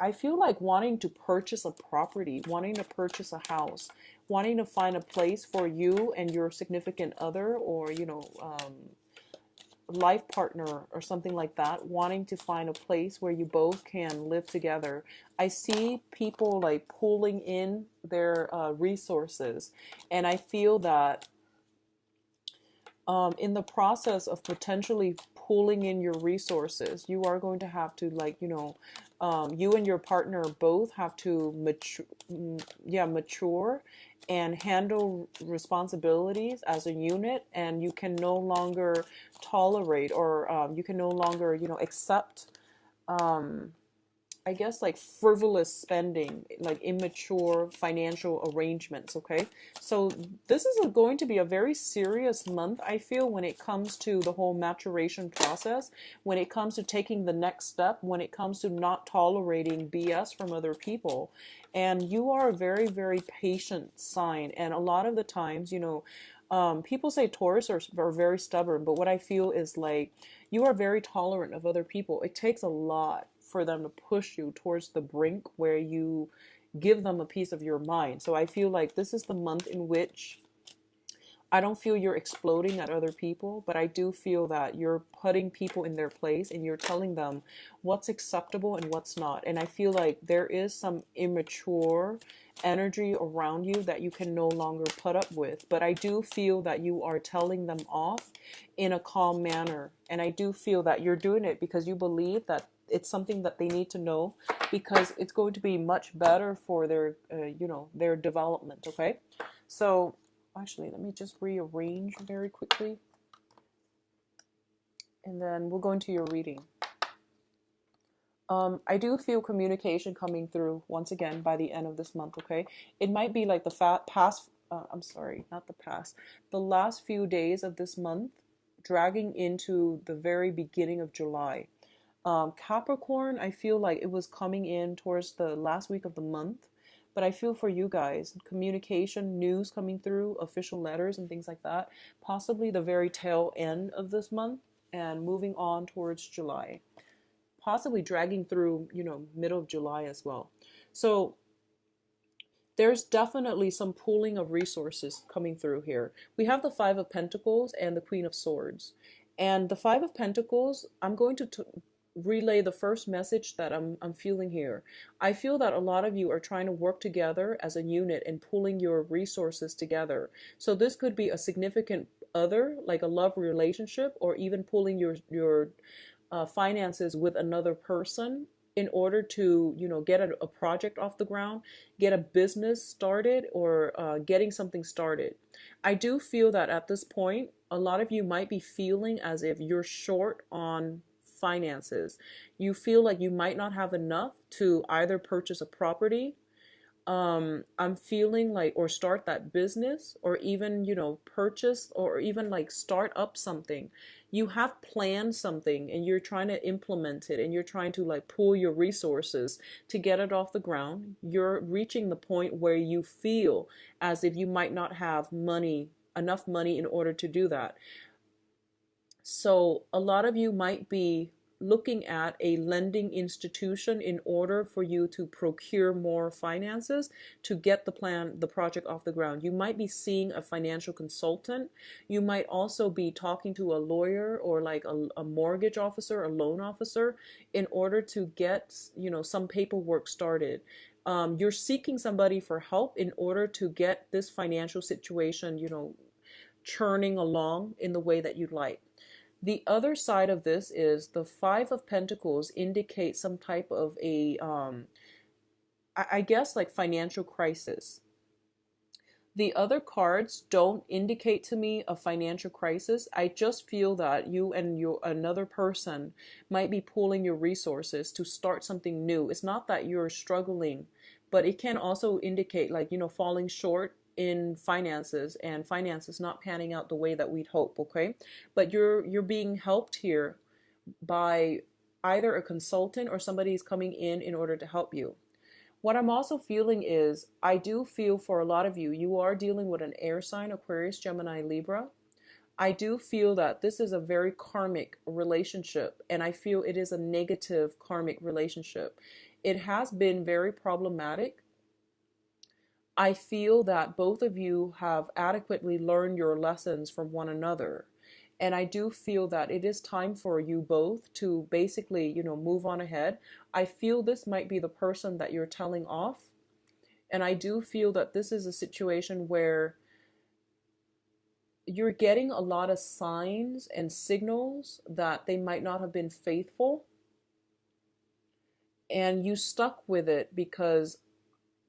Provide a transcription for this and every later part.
I feel like wanting to purchase a property, wanting to purchase a house, wanting to find a place for you and your significant other, or life partner or something like that, wanting to find a place where you both can live together. I see people like pulling in their resources, and I feel that in the process of potentially pulling in your resources, you are going to have to, like, you and your partner both have to mature, yeah, mature and handle responsibilities as a unit, and you can no longer tolerate, or you can no longer, accept, um, I guess, like frivolous spending, like immature financial arrangements. Okay. So this is going to be a very serious month, I feel, when it comes to the whole maturation process, when it comes to taking the next step, when it comes to not tolerating BS from other people. And you are a very, very patient sign. And a lot of the times, people say Taurus are very stubborn, but what I feel is like you are very tolerant of other people. It takes a lot for them to push you towards the brink where you give them a piece of your mind. So I feel like this is the month in which I don't feel you're exploding at other people, but I do feel that you're putting people in their place and you're telling them what's acceptable and what's not. And I feel like there is some immature energy around you that you can no longer put up with. But I do feel that you are telling them off in a calm manner. And I do feel that you're doing it because you believe that it's something that they need to know, because it's going to be much better for their, their development. Okay. So actually, let me just rearrange very quickly, and then we'll go into your reading. I do feel communication coming through once again by the end of this month, okay? It might be like the past, I'm sorry, not the past, the last few days of this month, dragging into the very beginning of July. Capricorn, I feel like it was coming in towards the last week of the month. But I feel for you guys, communication, news coming through, official letters and things like that, possibly the very tail end of this month and moving on towards July, possibly dragging through, middle of July as well. So there's definitely some pooling of resources coming through here. We have the Five of Pentacles and the Queen of Swords. And the Five of Pentacles, I'm going to relay the first message that I'm feeling here. I feel that a lot of you are trying to work together as a unit and pulling your resources together. So this could be a significant other, like a love relationship, or even pulling your finances with another person in order to, get a project off the ground, get a business started, or getting something started. I do feel that at this point, a lot of you might be feeling as if you're short on finances. You feel like you might not have enough to either purchase a property, I'm feeling like, or start that business, or even, purchase, or even like start up something. You have planned something and you're trying to implement it, and you're trying to like pool your resources to get it off the ground. You're reaching the point where you feel as if you might not have enough money in order to do that. So a lot of you might be looking at a lending institution in order for you to procure more finances to get the project off the ground. You might be seeing a financial consultant. You might also be talking to a lawyer, or like a mortgage officer, a loan officer, in order to get, some paperwork started. You're seeking somebody for help in order to get this financial situation, churning along in the way that you'd like. The other side of this is the Five of Pentacles indicate some type of a, I guess, like financial crisis. The other cards don't indicate to me a financial crisis. I just feel that you and another person might be pooling your resources to start something new. It's not that you're struggling, but it can also indicate like, falling short in finances, and finances not panning out the way that we'd hope. Okay, but you're being helped here by either a consultant or somebody's coming in order to help you. What I'm also feeling is, I do feel for a lot of you, you are dealing with an air sign, Aquarius, Gemini, Libra. I do feel that this is a very karmic relationship, and I feel it is a negative karmic relationship. It has been very problematic. I feel that both of you have adequately learned your lessons from one another. And I do feel that it is time for you both to basically, move on ahead. I feel this might be the person that you're telling off. And I do feel that this is a situation where you're getting a lot of signs and signals that they might not have been faithful. And you stuck with it because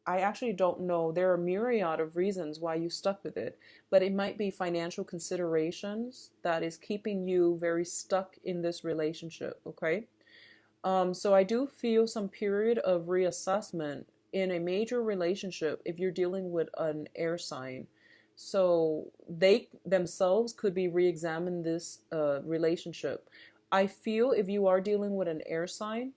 I actually don't know. There are a myriad of reasons why you stuck with it, but it might be financial considerations that is keeping you very stuck in this relationship, okay? So I do feel some period of reassessment in a major relationship if you're dealing with an air sign. So they themselves could be re-examine this relationship. I feel if you are dealing with an air sign,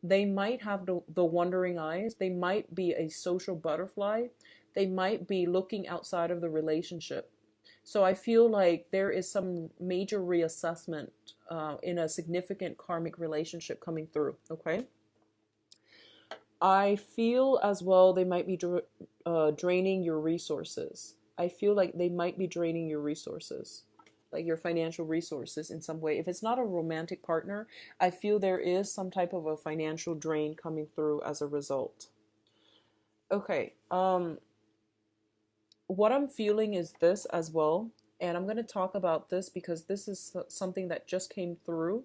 they might have the wandering eyes. They might be a social butterfly. They might be looking outside of the relationship. So I feel like there is some major reassessment in a significant karmic relationship coming through. Okay. I feel as well they might be draining your resources. I feel like they might be draining your resources, like your financial resources in some way. If it's not a romantic partner, I feel there is some type of a financial drain coming through as a result. Okay, what I'm feeling is this as well, and I'm going to talk about this because this is something that just came through.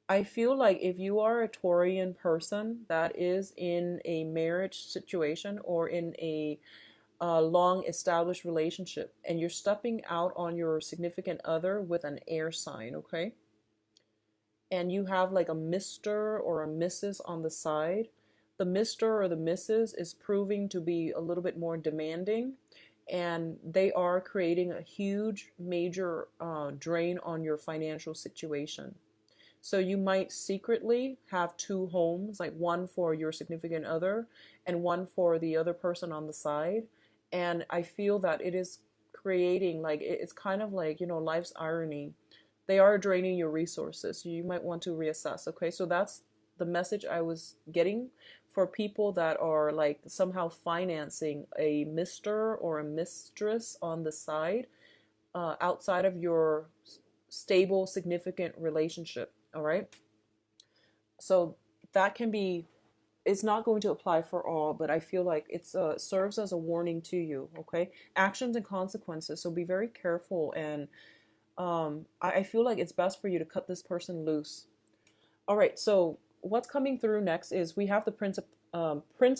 I feel like if you are a Taurian person that is in a marriage situation or in a long established relationship and you're stepping out on your significant other with an air sign, okay? And you have like a Mr. or a Mrs. on the side. The Mr. or the Mrs. is proving to be a little bit more demanding, and they are creating a huge major drain on your financial situation. So you might secretly have two homes, like one for your significant other and one for the other person on the side. And I feel that it is creating like it's kind of like, life's irony. They are draining your resources. So you might want to reassess. Okay, so that's the message I was getting for people that are like somehow financing a Mr. or a mistress on the side outside of your stable, significant relationship. All right. So that can be, it's not going to apply for all, but I feel like it serves as a warning to you. Okay. Actions and consequences. So be very careful. And I feel like it's best for you to cut this person loose. All right. So what's coming through next is we have the Prince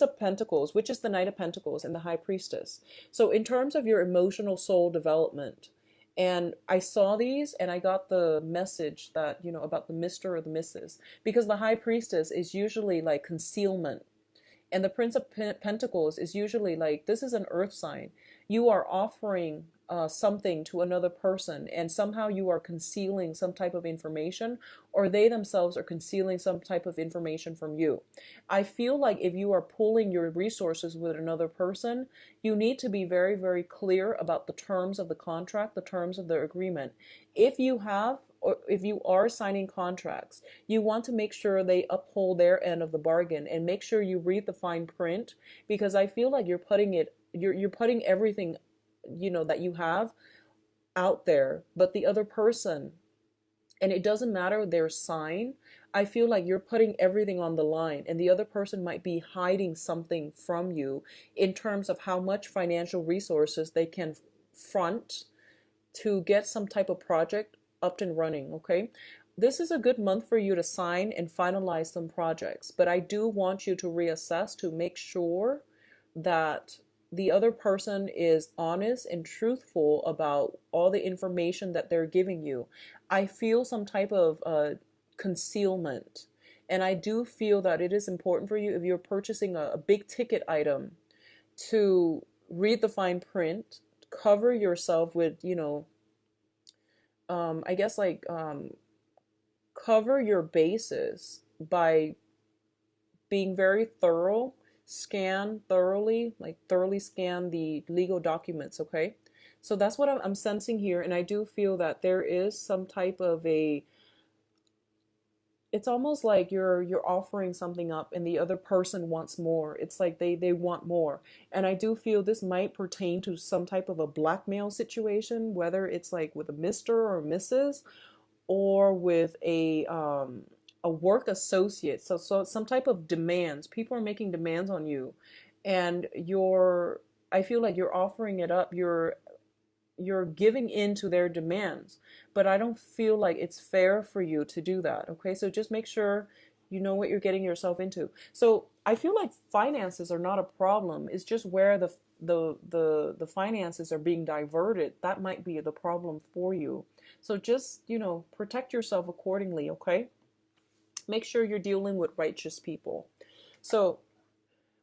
of Pentacles, which is the Knight of Pentacles, and the High Priestess. So in terms of your emotional soul development, and I saw these and I got the message that, about the Mr. or the Mrs. Because the High Priestess is usually like concealment. And the Prince of Pentacles is usually like, this is an earth sign. You are offering something to another person, and somehow you are concealing some type of information, or they themselves are concealing some type of information from you. I feel like if you are pooling your resources with another person, you need to be very, very clear about the terms of the contract, the terms of the agreement. If you have, or if you are signing contracts, you want to make sure they uphold their end of the bargain and make sure you read the fine print, because I feel like you're putting everything, that you have out there, but the other person, and it doesn't matter their sign, I feel like you're putting everything on the line, and the other person might be hiding something from you in terms of how much financial resources they can front to get some type of project up and running. Okay, this is a good month for you to sign and finalize some projects, but I do want you to reassess to make sure that the other person is honest and truthful about all the information that they're giving you. I feel some type of concealment, and I do feel that it is important for you, if you're purchasing a big ticket item, to read the fine print, cover yourself with, I guess like cover your bases by being very thorough. Scan thoroughly, like thoroughly scan the legal documents, okay? So that's what I'm sensing here. And I do feel that there is some type of a, it's almost like you're offering something up and the other person wants more. It's like they want more. And I do feel this might pertain to some type of a blackmail situation, whether it's like with a Mr. or Mrs. or with a work associate. So some type of demands. People are making demands on you, and you're, I feel like you're offering it up. You're giving in to their demands, but I don't feel like it's fair for you to do that. Okay, so just make sure you know what you're getting yourself into. So I feel like finances are not a problem. It's just where the finances are being diverted. That might be the problem for you. So just, protect yourself accordingly. Okay, make sure you're dealing with righteous people. So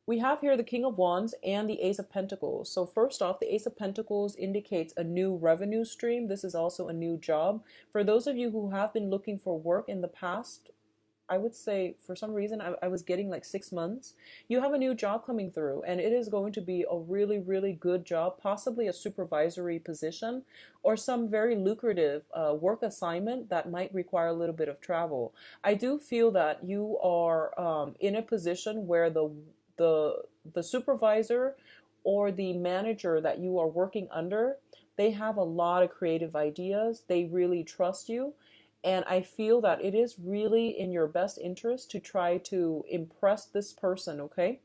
we have here the King of Wands and the Ace of Pentacles. So first off, the Ace of Pentacles indicates a new revenue stream. This is also a new job. For those of you who have been looking for work in the past, I would say for some reason I was getting like 6 months. You have a new job coming through, and it is going to be a really, really good job, possibly a supervisory position or some very lucrative work assignment that might require a little bit of travel. I do feel that you are in a position where the the supervisor or the manager that you are working under, they have a lot of creative ideas. They really trust you. And I feel that it is really in your best interest to try to impress this person, okay?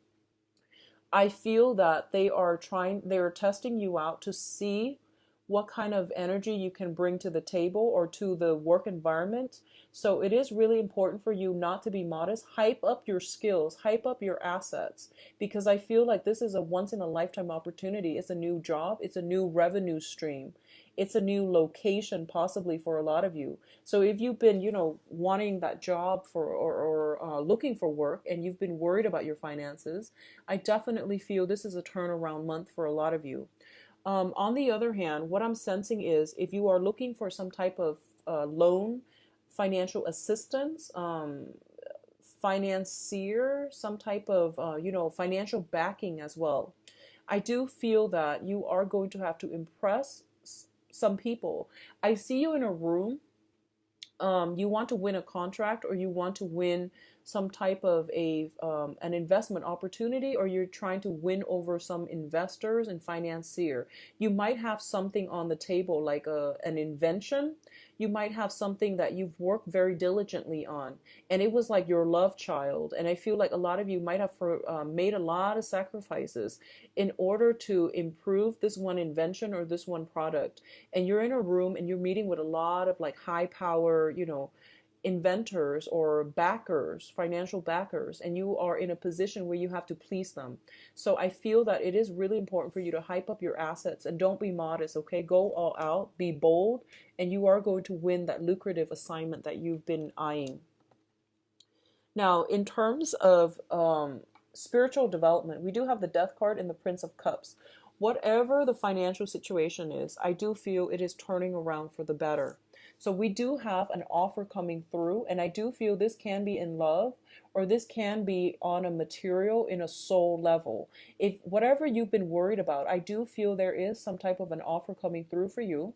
I feel that they are testing you out to see what kind of energy you can bring to the table or to the work environment. So it is really important for you not to be modest. Hype up your skills, hype up your assets, because I feel like this is a once in a lifetime opportunity. It's a new job, it's a new revenue stream. It's a new location possibly for a lot of you. So if you've been, wanting that job for or looking for work and you've been worried about your finances, I definitely feel this is a turnaround month for a lot of you. On the other hand, what I'm sensing is if you are looking for some type of loan, financial assistance, financier, some type of, financial backing as well, I do feel that you are going to have to impress some people. I see you in a room. You want to win a contract, or you want to win some type of an investment opportunity, or you're trying to win over some investors and financier. You might have something on the table like an invention. You might have something that you've worked very diligently on, and it was like your love child. And I feel like a lot of you might have made a lot of sacrifices in order to improve this one invention or this one product. And you're in a room and you're meeting with a lot of like high power, inventors or backers, financial backers, and you are in a position where you have to please them. So I feel that it is really important for you to hype up your assets and don't be modest, okay? Go all out, be bold, and you are going to win that lucrative assignment that you've been eyeing. Now, in terms of spiritual development, we do have the Death card and the Prince of Cups. Whatever the financial situation is, I do feel it is turning around for the better. So we do have an offer coming through, and I do feel this can be in love, or this can be on a material, in a soul level. If whatever you've been worried about, I do feel there is some type of an offer coming through for you.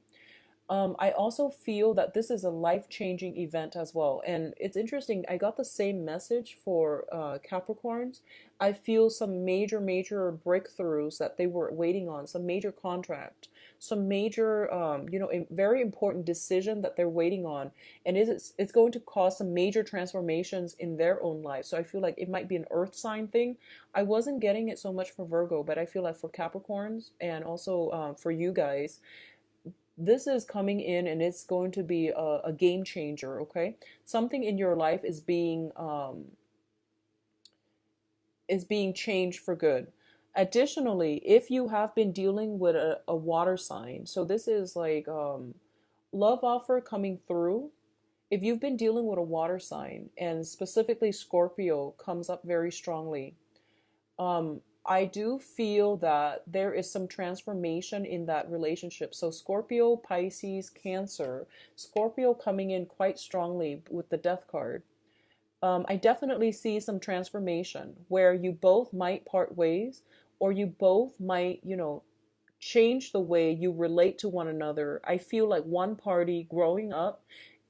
I also feel that this is a life-changing event as well. And it's interesting, I got the same message for Capricorns. I feel some major, major breakthroughs that they were waiting on, some major contract, some major, a very important decision that they're waiting on. And it's going to cause some major transformations in their own life. So I feel like it might be an earth sign thing. I wasn't getting it so much for Virgo, but I feel like for Capricorns and also for you guys, this is coming in and it's going to be a game changer, okay? Something in your life is being changed for good. Additionally, if you have been dealing with a water sign, so this is like love offer coming through. If you've been dealing with a water sign, and specifically Scorpio comes up very strongly, I do feel that there is some transformation in that relationship. So Scorpio, Pisces, Cancer, Scorpio coming in quite strongly with the Death card. I definitely see some transformation where you both might part ways, or you both might, change the way you relate to one another. I feel like one party growing up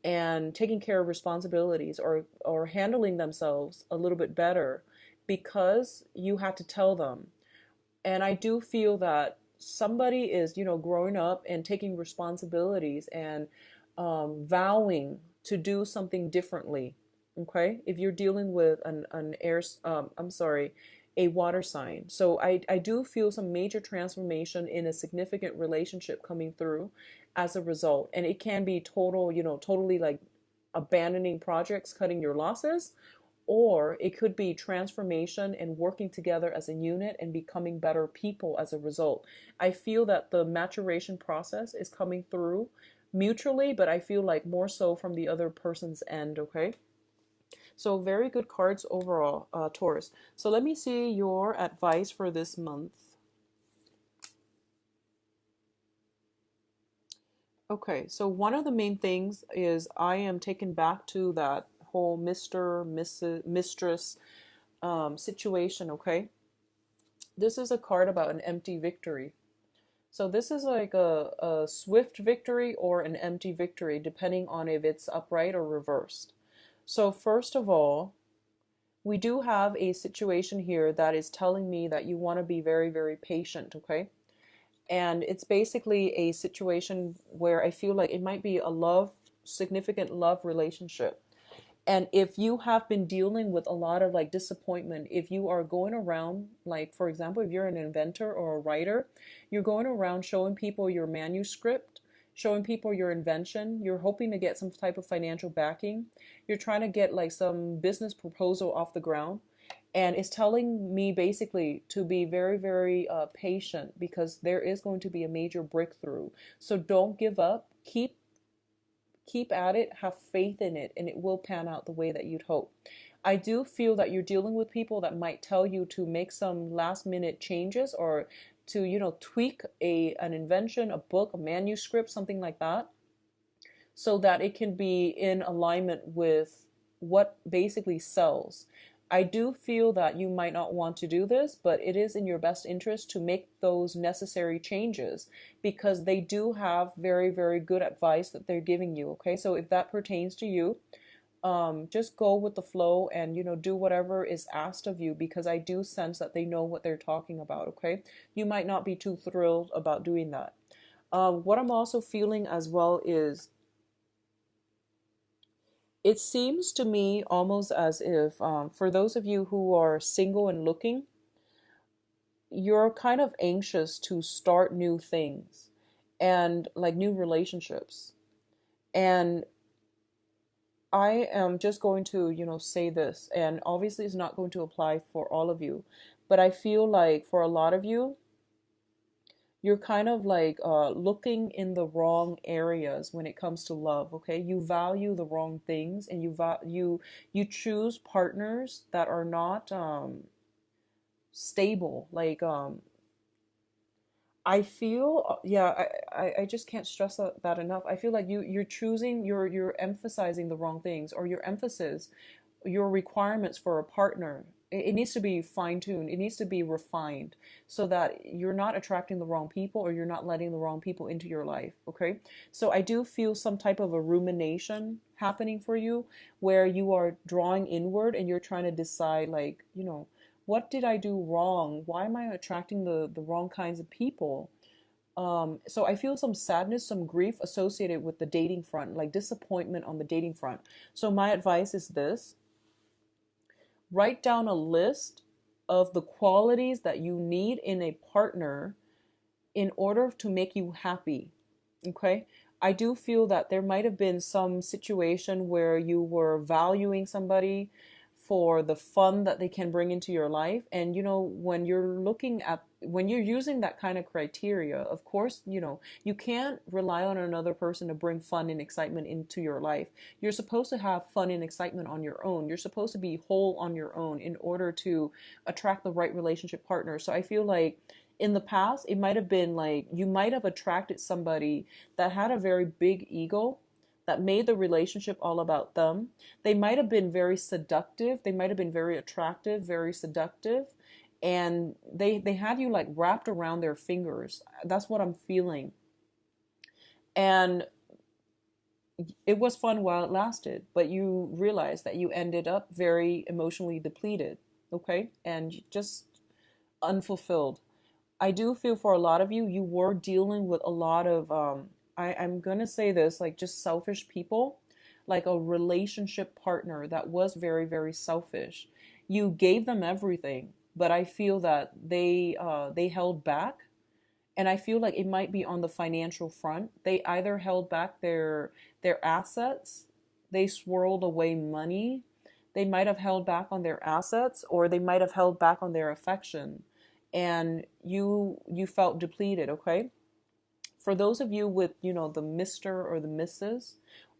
and taking care of responsibilities or handling themselves a little bit better because you had to tell them. And I do feel that somebody is, growing up and taking responsibilities and vowing to do something differently. Okay, if you're dealing with an air, I'm sorry, a water sign. So I do feel some major transformation in a significant relationship coming through as a result. And it can be total, totally like abandoning projects, cutting your losses, or it could be transformation and working together as a unit and becoming better people as a result. I feel that the maturation process is coming through mutually, but I feel like more so from the other person's end, okay? So very good cards overall, Taurus. So let me see your advice for this month. Okay, so one of the main things is I am taken back to that whole Mr., Mrs., Mistress situation, okay? This is a card about an empty victory. So this is like a swift victory or an empty victory, depending on if it's upright or reversed. So first of all, we do have a situation here that is telling me that you want to be very, very patient, okay? And it's basically a situation where I feel like it might be a significant love relationship. And if you have been dealing with a lot of like disappointment, if you are going around, like for example, if you're an inventor or a writer, you're going around showing people your manuscript, showing people your invention, you're hoping to get some type of financial backing, you're trying to get like some business proposal off the ground. And it's telling me basically to be very, very patient because there is going to be a major breakthrough. So don't give up. Keep at it, have faith in it, and it will pan out the way that you'd hope. I do feel that you're dealing with people that might tell you to make some last minute changes or to, tweak an invention, a book, a manuscript, something like that, so that it can be in alignment with what basically sells. I do feel that you might not want to do this, but it is in your best interest to make those necessary changes because they do have very, very good advice that they're giving you. Okay, so if that pertains to you, just go with the flow and do whatever is asked of you because I do sense that they know what they're talking about. Okay, you might not be too thrilled about doing that. What I'm also feeling as well is it seems to me almost as if, for those of you who are single and looking, you're kind of anxious to start new things and like new relationships. And I am just going to, say this, and obviously it's not going to apply for all of you, but I feel like for a lot of you, you're kind of like looking in the wrong areas when it comes to love. Okay, you value the wrong things, and you choose partners that are not stable. Like I feel, yeah, I just can't stress that enough. I feel like you're emphasizing the wrong things, or your emphasis, your requirements for a partner. It needs to be fine tuned. It needs to be refined so that you're not attracting the wrong people or you're not letting the wrong people into your life. Okay. So I do feel some type of a rumination happening for you where you are drawing inward and you're trying to decide, like, what did I do wrong? Why am I attracting the wrong kinds of people? So I feel some sadness, some grief associated with the dating front, like disappointment on the dating front. So my advice is this: write down a list of the qualities that you need in a partner in order to make you happy. Okay? I do feel that there might have been some situation where you were valuing somebody for the fun that they can bring into your life. And when you're using that kind of criteria, of course, you can't rely on another person to bring fun and excitement into your life. You're supposed to have fun and excitement on your own. You're supposed to be whole on your own in order to attract the right relationship partner. So I feel like in the past, it might have been like you might have attracted somebody that had a very big ego that made the relationship all about them. They might have been very seductive. They might have been very attractive, very seductive. and they had you like wrapped around their fingers. That's what I'm feeling. And it was fun while it lasted, but you realize that you ended up very emotionally depleted, okay? And just unfulfilled. I do feel for a lot of you, you were dealing with a lot of, I'm gonna say this, like just selfish people, like a relationship partner that was very, very selfish. You gave them everything, but I feel that they held back, and I feel like it might be on the financial front. They either held back their assets, they swirled away money, they might have held back on their assets, or they might have held back on their affection, and you felt depleted, okay? For those of you with, the Mr. or the Mrs.,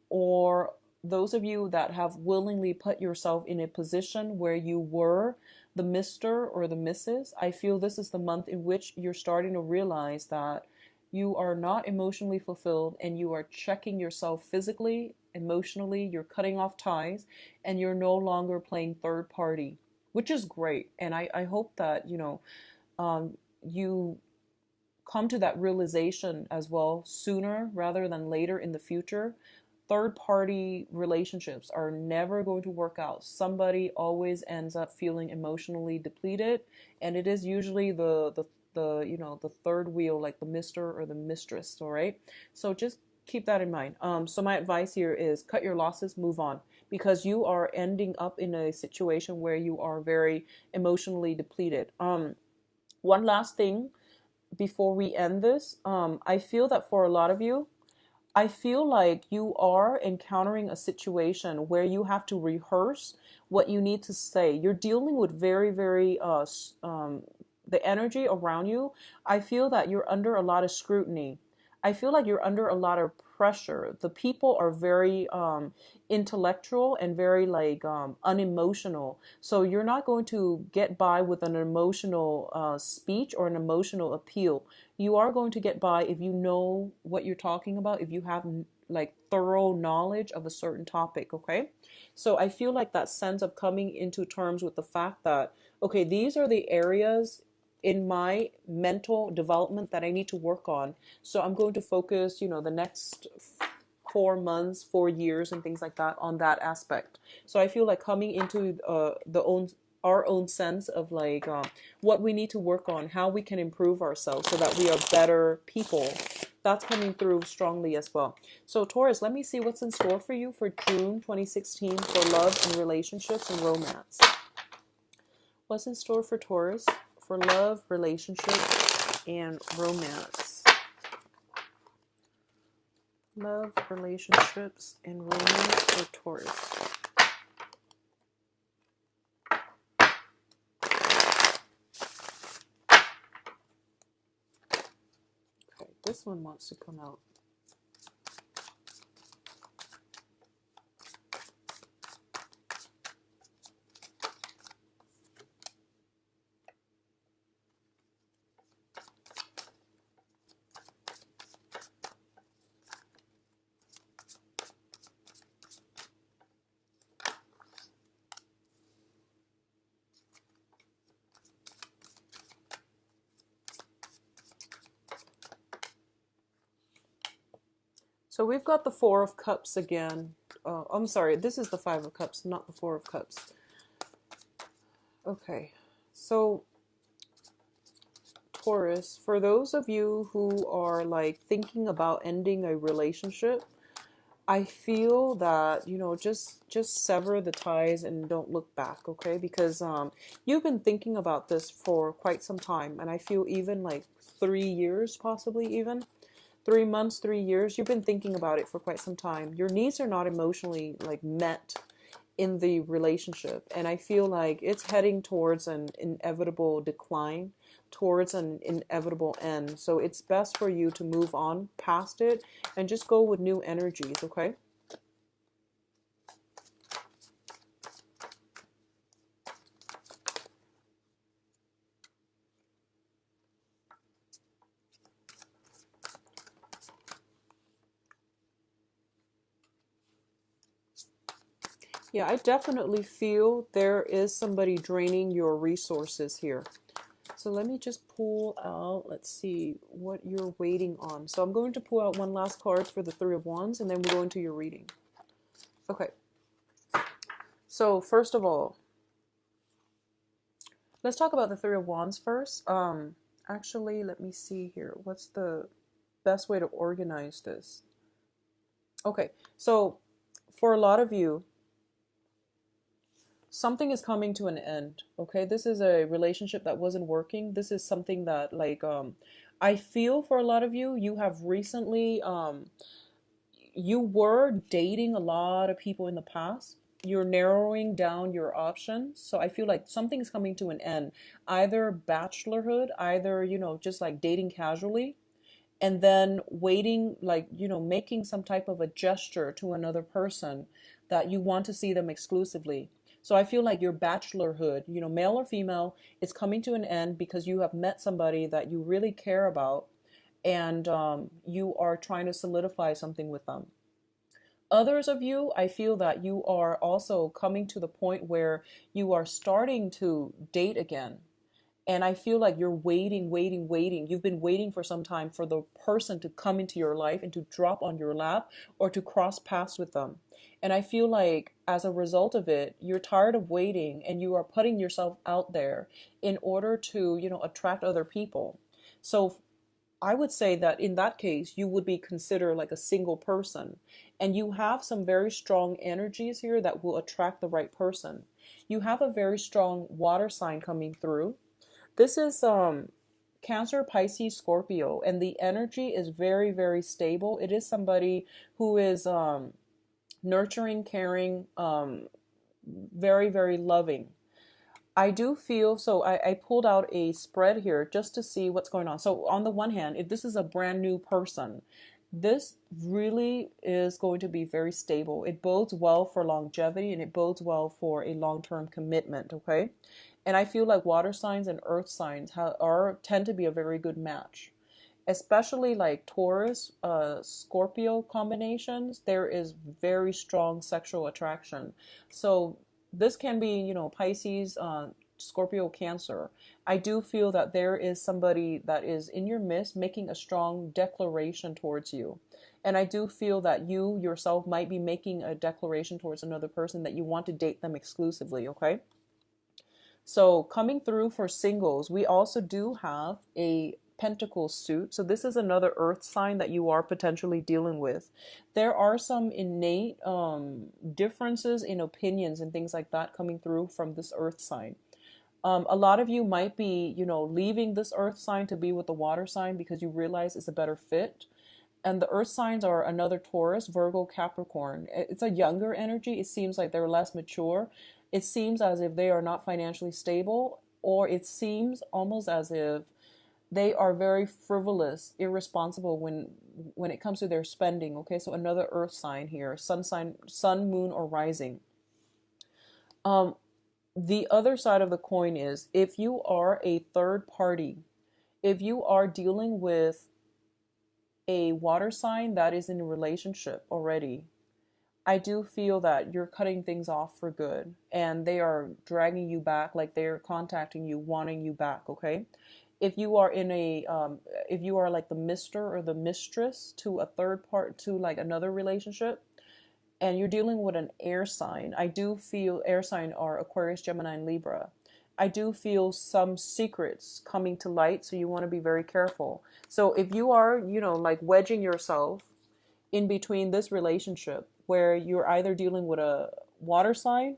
or those of you that have willingly put yourself in a position where you were the Mr. or the Mrs., I feel this is the month in which you're starting to realize that you are not emotionally fulfilled, and you are checking yourself physically, emotionally, you're cutting off ties, and you're no longer playing third party, which is great. And I hope that, you come to that realization as well sooner rather than later in the future. Third party relationships are never going to work out. Somebody always ends up feeling emotionally depleted, and it is usually the third wheel, like the Mr. or the mistress. All right, so just keep that in mind. So my advice here is cut your losses, move on, because you are ending up in a situation where you are very emotionally depleted. One last thing before we end this, I feel that for a lot of you, I feel like you are encountering a situation where you have to rehearse what you need to say. You're dealing with very, very, the energy around you. I feel that you're under a lot of scrutiny. I feel like you're under a lot of pressure. The people are very intellectual and very like unemotional. So you're not going to get by with an emotional speech or an emotional appeal. You are going to get by if you know what you're talking about, if you have like thorough knowledge of a certain topic, okay? So I feel like that sense of coming into terms with the fact that, okay, these are the areas in my mental development that I need to work on. So I'm going to focus, the next 4 months, 4 years, and things like that on that aspect. So I feel like coming into our own sense of like what we need to work on, how we can improve ourselves so that we are better people. That's coming through strongly as well. So Taurus, let me see what's in store for you for June 2016 for love and relationships and romance. What's in store for Taurus for love, relationships, and romance? Love, relationships, and romance for Taurus. Okay, this one wants to come out. So we've got the Four of Cups again. I'm sorry, this is the Five of Cups, not the Four of Cups. Okay, so Taurus, for those of you who are like thinking about ending a relationship, I feel that, just sever the ties and don't look back, okay? Because you've been thinking about this for quite some time, and I feel even like 3 years, possibly even 3 months, 3 years. You've been thinking about it for quite some time. Your needs are not emotionally like met in the relationship, and I feel like it's heading towards an inevitable decline, towards an inevitable end. So it's best for you to move on past it and just go with new energies, okay? Yeah, I definitely feel there is somebody draining your resources here. So let me just pull out, let's see what you're waiting on. So I'm going to pull out one last card for the Three of Wands, and then we'll go into your reading. Okay. So first of all, let's talk about the Three of Wands first. Actually, let me see here. What's the best way to organize this? Okay, so for a lot of you, something is coming to an end. Okay, this is a relationship that wasn't working. This is something that, like, I feel for a lot of you, you have recently, you were dating a lot of people in the past. You're narrowing down your options. So I feel like something is coming to an end. Either bachelorhood, either, just like dating casually, and then waiting, like, making some type of a gesture to another person that you want to see them exclusively. So I feel like your bachelorhood, male or female, is coming to an end because you have met somebody that you really care about, and you are trying to solidify something with them. Others of you, I feel that you are also coming to the point where you are starting to date again. And I feel like you're waiting, waiting, waiting. You've been waiting for some time for the person to come into your life and to drop on your lap or to cross paths with them. And I feel like as a result of it, you're tired of waiting and you are putting yourself out there in order to, attract other people. So I would say that in that case, you would be considered like a single person. And you have some very strong energies here that will attract the right person. You have a very strong water sign coming through. This is Cancer, Pisces, Scorpio, and the energy is very, very stable. It is somebody who is nurturing, caring, very, very loving. I do feel so. I pulled out a spread here just to see what's going on. So, on the one hand, if this is a brand new person, this really is going to be very stable. It bodes well for longevity and it bodes well for a long term commitment. Okay. And I feel like water signs and earth signs tend to be a very good match, especially like Taurus, Scorpio combinations. There is very strong sexual attraction. So this can be, Pisces, Scorpio, Cancer. I do feel that there is somebody that is in your midst making a strong declaration towards you. And I do feel that you yourself might be making a declaration towards another person that you want to date them exclusively, okay? So coming through for singles, we also do have a pentacle suit. So this is another earth sign that you are potentially dealing with. There are some innate differences in opinions and things like that coming through from this earth sign. A lot of you might be, leaving this earth sign to be with the water sign because you realize it's a better fit. And the earth signs are another Taurus, Virgo, Capricorn. It's a younger energy. It seems like they're less mature. It seems as if they are not financially stable, or it seems almost as if they are very frivolous, irresponsible when it comes to their spending. Okay, so another earth sign here, sun sign, sun, moon, or rising. The other side of the coin is if you are a third party, if you are dealing with a water sign that is in a relationship already, I do feel that you're cutting things off for good and they are dragging you back, like they're contacting you, wanting you back, okay? If you are in if you are like the mister or the mistress to a third part, to like another relationship, and you're dealing with an air sign, I do feel air sign are Aquarius, Gemini, and Libra. I do feel some secrets coming to light, so you want to be very careful. So if you are, like wedging yourself in between this relationship where you're either dealing with a water sign,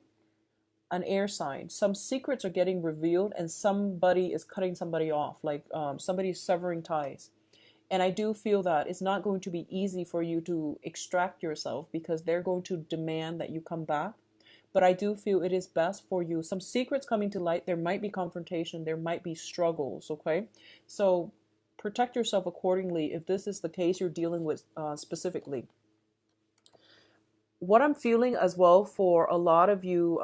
an air sign, some secrets are getting revealed and somebody is cutting somebody off, like somebody's severing ties. And I do feel that it's not going to be easy for you to extract yourself because they're going to demand that you come back. But I do feel it is best for you. Some secrets coming to light, there might be confrontation, there might be struggles, okay? So protect yourself accordingly if this is the case you're dealing with specifically. What I'm feeling as well for a lot of you,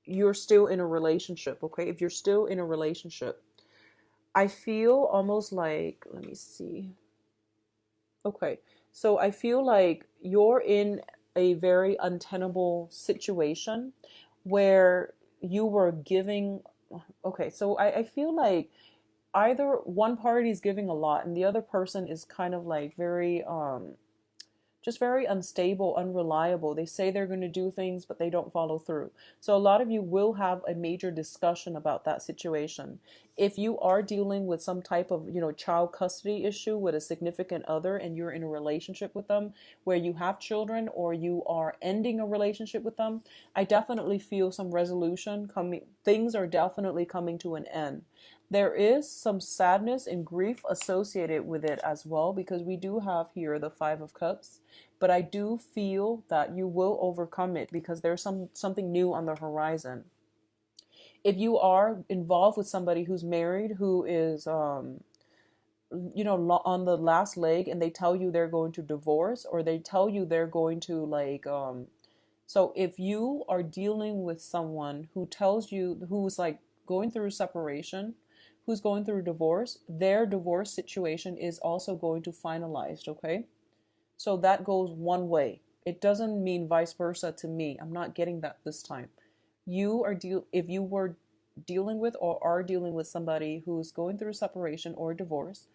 you're still in a relationship, okay? If you're still in a relationship, I feel almost like, let me see. Okay, so I feel like you're in a very untenable situation where you were giving. Okay, so I feel like either one party is giving a lot and the other person is kind of like very just very unstable, unreliable. They say they're going to do things, but they don't follow through. So a lot of you will have a major discussion about that situation. If you are dealing with some type of, child custody issue with a significant other and you're in a relationship with them where you have children or you are ending a relationship with them, I definitely feel some resolution coming. Things are definitely coming to an end. There is some sadness and grief associated with it as well, because we do have here the Five of Cups, but I do feel that you will overcome it because there's something new on the horizon. If you are involved with somebody who's married, who is on the last leg, and they tell you they're going to divorce, or they tell you they're going to so if you are dealing with someone who tells you, who's like going through separation, who's going through divorce, their divorce situation is also going to finalize, okay? So that goes one way. It doesn't mean vice versa to me. I'm not getting that this time. If you were dealing with or are dealing with somebody who's going through separation or divorce,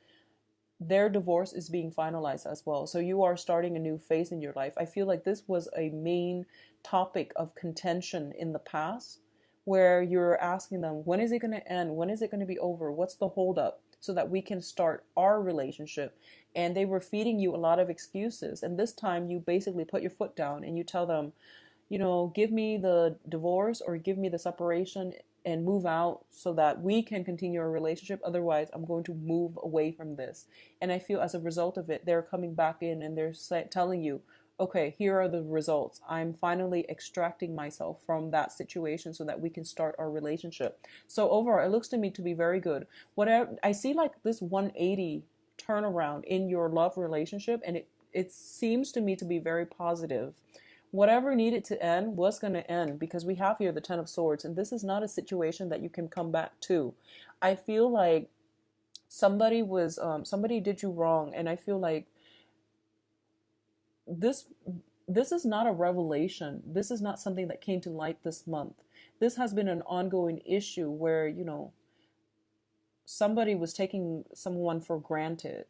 their divorce is being finalized as well. So you are starting a new phase in your life. I feel like this was a main topic of contention in the past, where you're asking them, when is it going to end? When is it going to be over? What's the holdup so that we can start our relationship? And they were feeding you a lot of excuses. And this time you basically put your foot down and you tell them, give me the divorce or give me the separation and move out so that we can continue our relationship. Otherwise, I'm going to move away from this. And I feel as a result of it, they're coming back in and they're telling you, okay, here are the results. I'm finally extracting myself from that situation so that we can start our relationship. So overall, it looks to me to be very good. Whatever I see, like this 180 turnaround in your love relationship, and it seems to me to be very positive. Whatever needed to end was going to end, because we have here the Ten of Swords, and this is not a situation that you can come back to. I feel like somebody did you wrong, and I feel like this this is not a revelation. This is not something that came to light this month. This has been an ongoing issue where, somebody was taking someone for granted,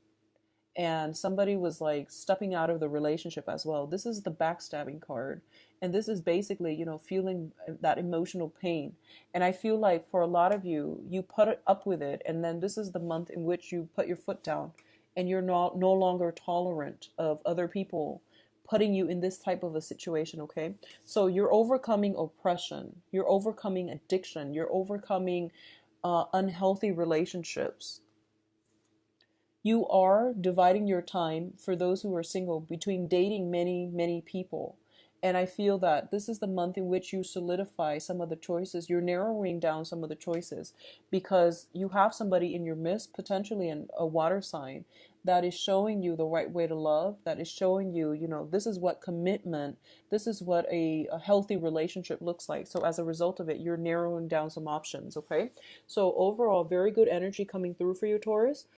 and somebody was like stepping out of the relationship as well. This is the backstabbing card. And this is basically, feeling that emotional pain. And I feel like for a lot of you, you put it up with it. And then this is the month in which you put your foot down and you're no longer tolerant of other people putting you in this type of a situation, okay? So you're overcoming oppression. You're overcoming addiction. You're overcoming unhealthy relationships. You are dividing your time, for those who are single, between dating many, many people. And I feel that this is the month in which you solidify some of the choices. You're narrowing down some of the choices because you have somebody in your midst, potentially a water sign, that is showing you the right way to love, that is showing you, this is what commitment, this is what a healthy relationship looks like. So as a result of it, you're narrowing down some options, okay? So overall, very good energy coming through for you, Taurus.